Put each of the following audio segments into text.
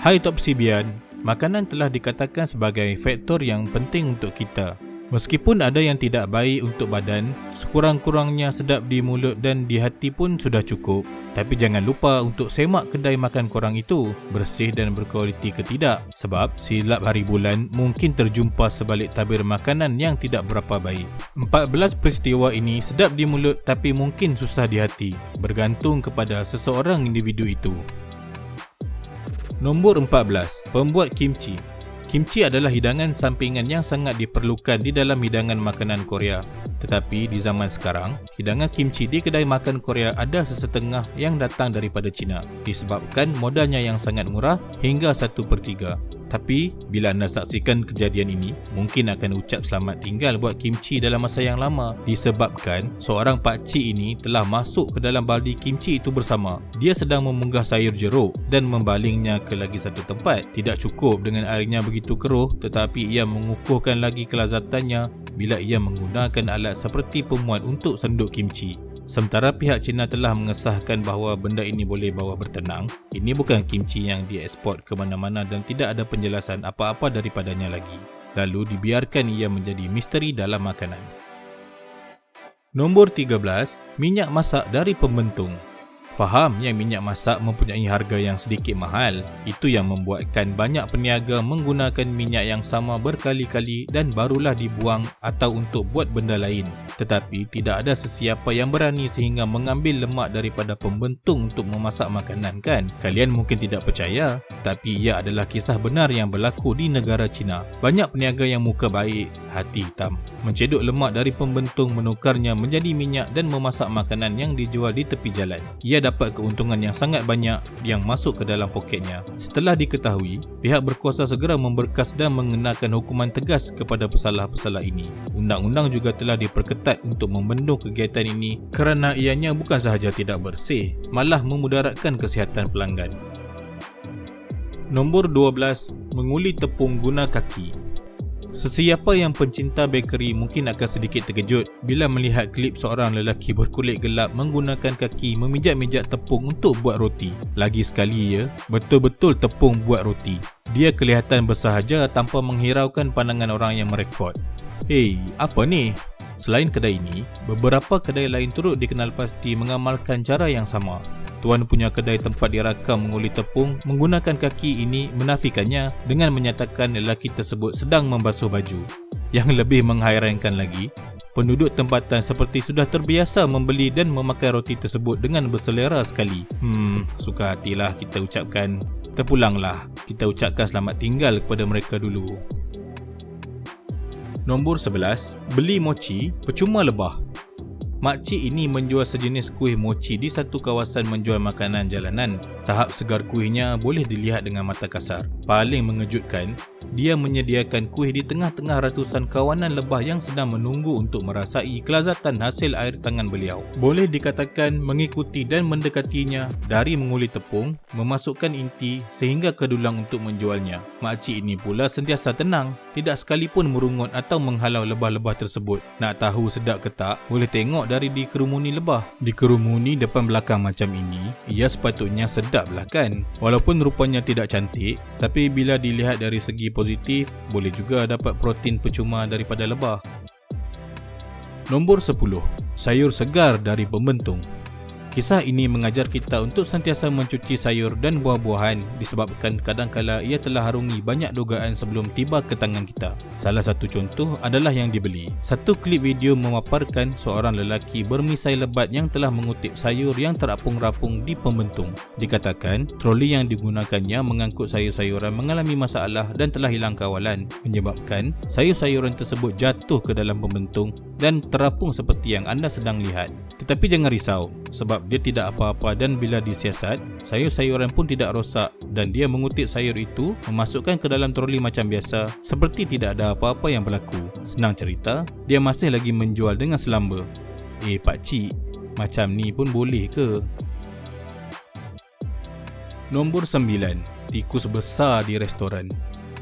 Hai Top Sibian, makanan telah dikatakan sebagai faktor yang penting untuk kita. Meskipun ada yang tidak baik untuk badan, sekurang-kurangnya sedap di mulut dan di hati pun sudah cukup. Tapi jangan lupa untuk semak kedai makan korang itu, bersih dan berkualiti ke tidak. Sebab silap hari bulan mungkin terjumpa sebalik tabir makanan yang tidak berapa baik. 14 peristiwa ini sedap di mulut tapi mungkin susah di hati, bergantung kepada seseorang individu itu. Nombor 14. Pembuat kimchi. Kimchi adalah hidangan sampingan yang sangat diperlukan di dalam hidangan makanan Korea. Tetapi di zaman sekarang, hidangan kimchi di kedai makan Korea ada sesetengah yang datang daripada China disebabkan modalnya yang sangat murah hingga 1/3. Tapi bila anda saksikan kejadian ini, mungkin akan ucap selamat tinggal buat kimchi dalam masa yang lama disebabkan seorang pakcik ini telah masuk ke dalam baldi kimchi itu bersama. Dia sedang memunggah sayur jeruk dan membalingnya ke lagi satu tempat. Tidak cukup dengan airnya begitu keruh, tetapi ia mengukuhkan lagi kelazatannya bila ia menggunakan alat seperti pemuat untuk senduk kimchi. Sementara pihak China telah mengesahkan bahawa benda ini boleh bawa bertenang, ini bukan kimchi yang dieksport ke mana-mana dan tidak ada penjelasan apa-apa daripadanya lagi. Lalu dibiarkan ia menjadi misteri dalam makanan. Nombor 13. Minyak masak dari pembentung. Faham yang minyak masak mempunyai harga yang sedikit mahal. Itu yang membuatkan banyak peniaga menggunakan minyak yang sama berkali-kali dan barulah dibuang atau untuk buat benda lain. Tetapi tidak ada sesiapa yang berani sehingga mengambil lemak daripada pembentung untuk memasak makanan, kan? Kalian mungkin tidak percaya, tapi ia adalah kisah benar yang berlaku di negara China. Banyak peniaga yang muka baik, hati hitam, mencedok lemak dari pembentung, menukarnya menjadi minyak dan memasak makanan yang dijual di tepi jalan. Ia dapat keuntungan yang sangat banyak yang masuk ke dalam poketnya. Setelah diketahui, pihak berkuasa segera memberkas dan mengenakan hukuman tegas kepada pesalah-pesalah ini. Undang-undang juga telah diperketat untuk membendung kegiatan ini kerana ianya bukan sahaja tidak bersih, malah memudaratkan kesihatan pelanggan. Nombor 12. Menguli tepung guna kaki. Sesiapa yang pencinta bakery mungkin akan sedikit terkejut bila melihat klip seorang lelaki berkulit gelap menggunakan kaki memijat-mijat tepung untuk buat roti. Lagi sekali ya, betul-betul tepung buat roti. Dia kelihatan bersahaja tanpa menghiraukan pandangan orang yang merekod. Hey, apa ni? Selain kedai ini, beberapa kedai lain turut dikenal pasti mengamalkan cara yang sama. Tuan punya kedai tempat dirakam menguli tepung menggunakan kaki ini menafikannya dengan menyatakan lelaki tersebut sedang membasuh baju. Yang lebih menghairankan lagi, penduduk tempatan seperti sudah terbiasa membeli dan memakai roti tersebut dengan berselera sekali. Suka hatilah kita ucapkan. Terpulanglah, kita ucapkan selamat tinggal kepada mereka dulu. Nombor 11. Beli mochi percuma lebah. Makcik ini menjual sejenis kuih mochi di satu kawasan menjual makanan jalanan. Tahap segar kuihnya boleh dilihat dengan mata kasar. Paling mengejutkan, dia menyediakan kuih di tengah-tengah ratusan kawanan lebah yang sedang menunggu untuk merasai kelazatan hasil air tangan beliau. Boleh dikatakan mengikuti dan mendekatinya dari menguli tepung, memasukkan inti sehingga ke dulang untuk menjualnya. Makcik ini pula sentiasa tenang, tidak sekalipun merungut atau menghalau lebah-lebah tersebut. Nak tahu sedap ke tak, boleh tengok dari dikerumuni lebah. Dikerumuni depan belakang macam ini, ia sepatutnya sedaplah kan? Walaupun rupanya tidak cantik, tapi bila dilihat dari segi positif, boleh juga dapat protein percuma daripada lebah. Nombor 10. Sayur segar dari pembentung. Kisah ini mengajar kita untuk sentiasa mencuci sayur dan buah-buahan disebabkan kadangkala ia telah harungi banyak dugaan sebelum tiba ke tangan kita. Salah satu contoh adalah yang dibeli. Satu klip video memaparkan seorang lelaki bermisai lebat yang telah mengutip sayur yang terapung-rapung di pembentung. Dikatakan troli yang digunakannya mengangkut sayur-sayuran mengalami masalah dan telah hilang kawalan, menyebabkan sayur-sayuran tersebut jatuh ke dalam pembentung dan terapung seperti yang anda sedang lihat. Tetapi jangan risau, sebab dia tidak apa-apa dan bila disiasat, sayur-sayuran pun tidak rosak dan dia mengutip sayur itu, memasukkan ke dalam troli macam biasa seperti tidak ada apa-apa yang berlaku. Senang cerita, dia masih lagi menjual dengan selamba. Pakcik, macam ni pun boleh ke? Nombor 9. Tikus besar di restoran.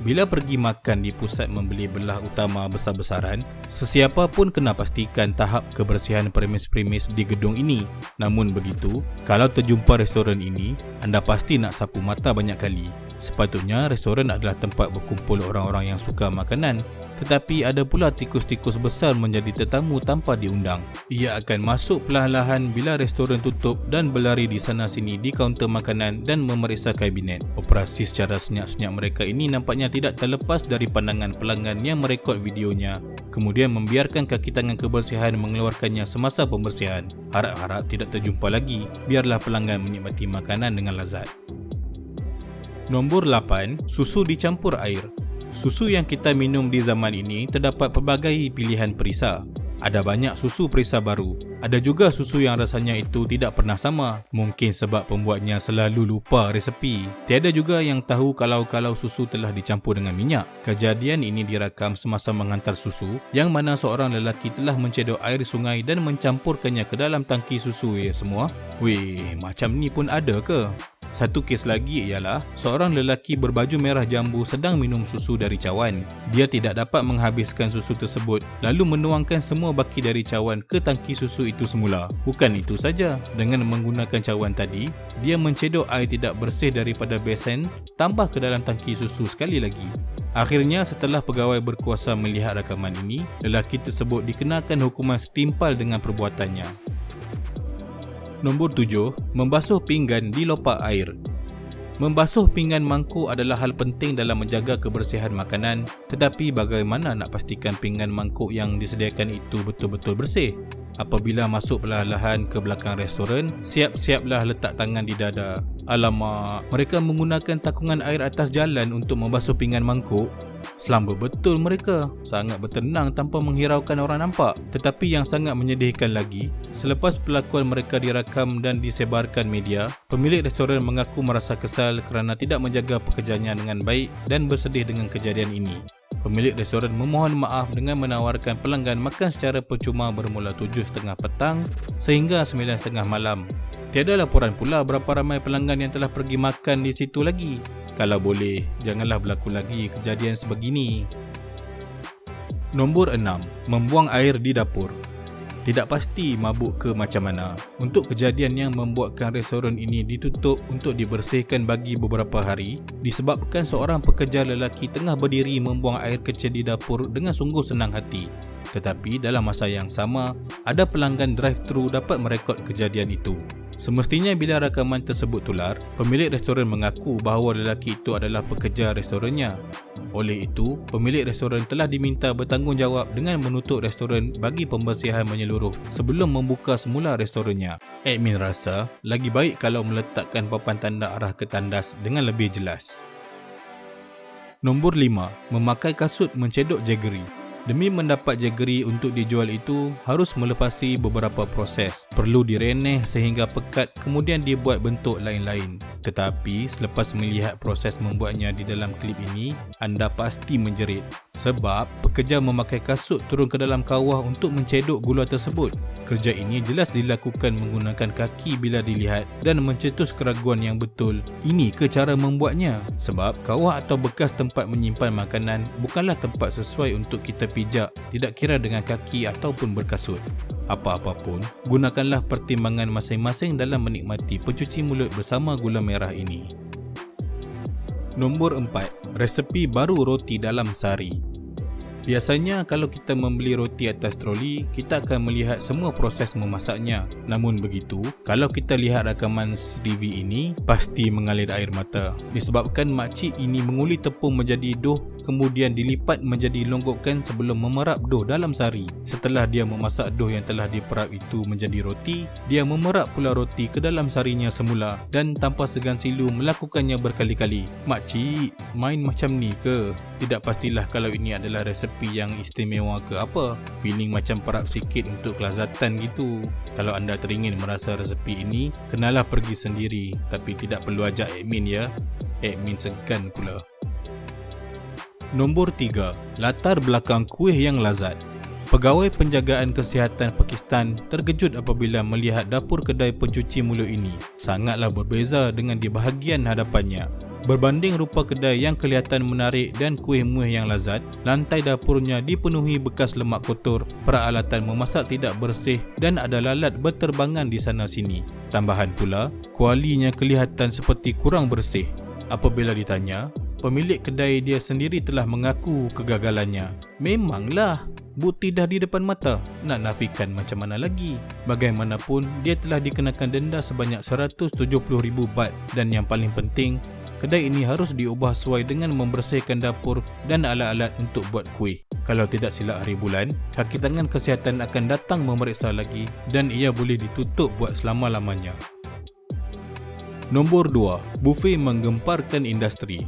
Bila pergi makan di pusat membeli belah utama besar-besaran, sesiapa pun kena pastikan tahap kebersihan premis-premis di gedung ini. Namun begitu, kalau terjumpa restoran ini, anda pasti nak sapu mata banyak kali. Sepatutnya restoran adalah tempat berkumpul orang-orang yang suka makanan, tetapi ada pula tikus-tikus besar menjadi tetamu tanpa diundang. Ia akan masuk perlahan-lahan bila restoran tutup dan berlari di sana sini di kaunter makanan dan memeriksa kabinet. Operasi secara senyap-senyap mereka ini nampaknya tidak terlepas dari pandangan pelanggan yang merekod videonya, kemudian membiarkan kaki tangan kebersihan mengeluarkannya semasa pembersihan. Harap-harap tidak terjumpa lagi. Biarlah pelanggan menikmati makanan dengan lazat. Nombor 8. Susu dicampur air. Susu yang kita minum di zaman ini terdapat pelbagai pilihan perisa. Ada banyak susu perisa baru. Ada juga susu yang rasanya itu tidak pernah sama. Mungkin sebab pembuatnya selalu lupa resepi. Tiada juga yang tahu kalau susu telah dicampur dengan minyak. Kejadian ini dirakam semasa menghantar susu, yang mana seorang lelaki telah mencedok air sungai dan mencampurkannya ke dalam tangki susu semua. Weh, macam ni pun ada ke? Satu kes lagi ialah seorang lelaki berbaju merah jambu sedang minum susu dari cawan. Dia tidak dapat menghabiskan susu tersebut lalu menuangkan semua baki dari cawan ke tangki susu itu semula. Bukan itu saja, dengan menggunakan cawan tadi, dia mencedok air tidak bersih daripada besen tambah ke dalam tangki susu sekali lagi. Akhirnya, setelah pegawai berkuasa melihat rakaman ini, lelaki tersebut dikenakan hukuman setimpal dengan perbuatannya. Nombor 7. Membasuh pinggan di lopak air. Membasuh pinggan mangkuk adalah hal penting dalam menjaga kebersihan makanan, tetapi bagaimana nak pastikan pinggan mangkuk yang disediakan itu betul-betul bersih? Apabila masuk perlahan-lahan ke belakang restoran, siap-siaplah letak tangan di dada. Alamak, mereka menggunakan takungan air atas jalan untuk membasuh pinggan mangkuk. Selamba betul mereka, sangat bertenang tanpa menghiraukan orang nampak. Tetapi yang sangat menyedihkan lagi, selepas perlakuan mereka direkam dan disebarkan media, pemilik restoran mengaku merasa kesal kerana tidak menjaga pekerjaannya dengan baik dan bersedih dengan kejadian ini. Pemilik restoran memohon maaf dengan menawarkan pelanggan makan secara percuma bermula 7.30 petang sehingga 9.30 malam. Tiada laporan pula berapa ramai pelanggan yang telah pergi makan di situ lagi. Kalau boleh, janganlah berlaku lagi kejadian sebegini. Nombor 6. Membuang air di dapur. Tidak pasti mabuk ke macam mana. Untuk kejadian yang membuatkan restoran ini ditutup untuk dibersihkan bagi beberapa hari, disebabkan seorang pekerja lelaki tengah berdiri membuang air kecil di dapur dengan sungguh senang hati. Tetapi dalam masa yang sama, ada pelanggan drive-thru dapat merekod kejadian itu. Semestinya bila rakaman tersebut tular, pemilik restoran mengaku bahawa lelaki itu adalah pekerja restorannya. Oleh itu, pemilik restoran telah diminta bertanggungjawab dengan menutup restoran bagi pembersihan menyeluruh sebelum membuka semula restorannya. Admin rasa lagi baik kalau meletakkan papan tanda arah ke tandas dengan lebih jelas. Nombor 5. Memakai kasut mencedok jaggery. Demi mendapat jaggery untuk dijual itu harus melepasi beberapa proses. Perlu direneh sehingga pekat kemudian dibuat bentuk lain-lain. Tetapi selepas melihat proses membuatnya di dalam klip ini, anda pasti menjerit. Sebab pekerja memakai kasut turun ke dalam kawah untuk mencedok gula tersebut. Kerja ini jelas dilakukan menggunakan kaki bila dilihat dan mencetus keraguan yang betul. Ini ke cara membuatnya? Sebab kawah atau bekas tempat menyimpan makanan bukanlah tempat sesuai untuk kita pijak, tidak kira dengan kaki ataupun berkasut. Apa-apapun, gunakanlah pertimbangan masing-masing dalam menikmati pencuci mulut bersama gula merah ini. Nombor 4. Resepi baru roti dalam sari. Biasanya kalau kita membeli roti atas troli, kita akan melihat semua proses memasaknya. Namun begitu, kalau kita lihat rakaman CCTV ini, pasti mengalir air mata. Disebabkan makcik ini menguli tepung menjadi dough, kemudian dilipat menjadi longgokan sebelum memerap dough dalam sari. Setelah dia memasak dough yang telah diperap itu menjadi roti, dia memerap pula roti ke dalam sarinya semula dan tanpa segan silu melakukannya berkali-kali. Makcik, main macam ni ke? Tidak pastilah kalau ini adalah resepi yang istimewa ke apa. Feeling macam perap sikit untuk kelazatan gitu. Kalau anda teringin merasa resepi ini, kenalah pergi sendiri. Tapi tidak perlu ajak admin ya. Admin segan pula. Nombor 3. Latar belakang kuih yang lazat. Pegawai penjagaan kesihatan Pakistan terkejut apabila melihat dapur kedai pencuci mulut ini. Sangatlah berbeza dengan di bahagian hadapannya. Berbanding rupa kedai yang kelihatan menarik dan kuih-muih yang lazat, lantai dapurnya dipenuhi bekas lemak kotor, peralatan memasak tidak bersih dan ada lalat berterbangan di sana sini. Tambahan pula, kualinya kelihatan seperti kurang bersih. Apabila ditanya, pemilik kedai dia sendiri telah mengaku kegagalannya. Memanglah, bukti dah di depan mata, nak nafikan macam mana lagi? Bagaimanapun, dia telah dikenakan denda sebanyak 170,000 baht dan yang paling penting, kedai ini harus diubah sesuai dengan membersihkan dapur dan alat-alat untuk buat kuih. Kalau tidak silap hari bulan, kaki tangan kesihatan akan datang memeriksa lagi dan ia boleh ditutup buat selama-lamanya. Nombor 2. Bufet menggemparkan industri.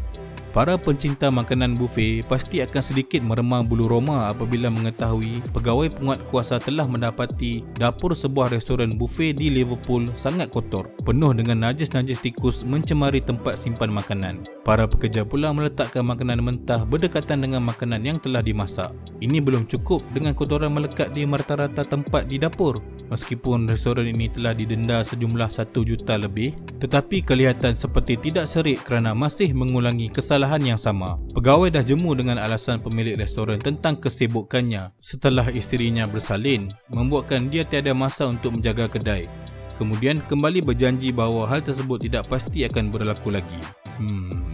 Para pencinta makanan bufet pasti akan sedikit meremang bulu roma apabila mengetahui pegawai penguat kuasa telah mendapati dapur sebuah restoran bufet di Liverpool sangat kotor, penuh dengan najis-najis tikus mencemari tempat simpan makanan. Para pekerja pula meletakkan makanan mentah berdekatan dengan makanan yang telah dimasak. Ini belum cukup dengan kotoran melekat di rata-rata tempat di dapur. Meskipun restoran ini telah didenda sejumlah 1 juta lebih, tetapi kelihatan seperti tidak serik kerana masih mengulangi kesalahan yang sama. Pegawai dah jemu dengan alasan pemilik restoran tentang kesibukannya setelah isterinya bersalin, membuatkan dia tiada masa untuk menjaga kedai. Kemudian kembali berjanji bahawa hal tersebut tidak pasti akan berlaku lagi.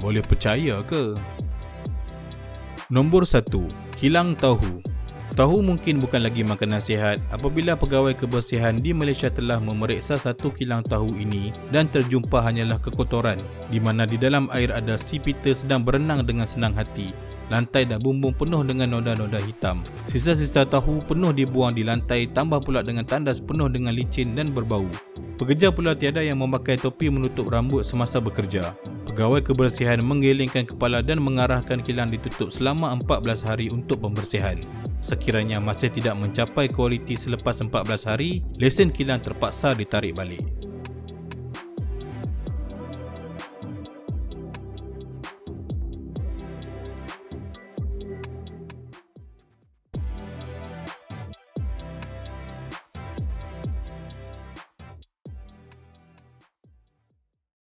Boleh percaya ke? Nombor 1. Kilang tahu. Tahu mungkin bukan lagi makanan sihat apabila pegawai kebersihan di Malaysia telah memeriksa satu kilang tahu ini dan terjumpa hanyalah kekotoran di mana di dalam air ada si Peter sedang berenang dengan senang hati. Lantai dan bumbung penuh dengan noda-noda hitam. Sisa-sisa tahu penuh dibuang di lantai, tambah pula dengan tandas penuh dengan licin dan berbau. Pekerja pula tiada yang memakai topi menutup rambut semasa bekerja. Pegawai kebersihan menggelengkan kepala dan mengarahkan kilang ditutup selama 14 hari untuk pembersihan. Sekiranya masih tidak mencapai kualiti selepas 14 hari, lesen kilang terpaksa ditarik balik.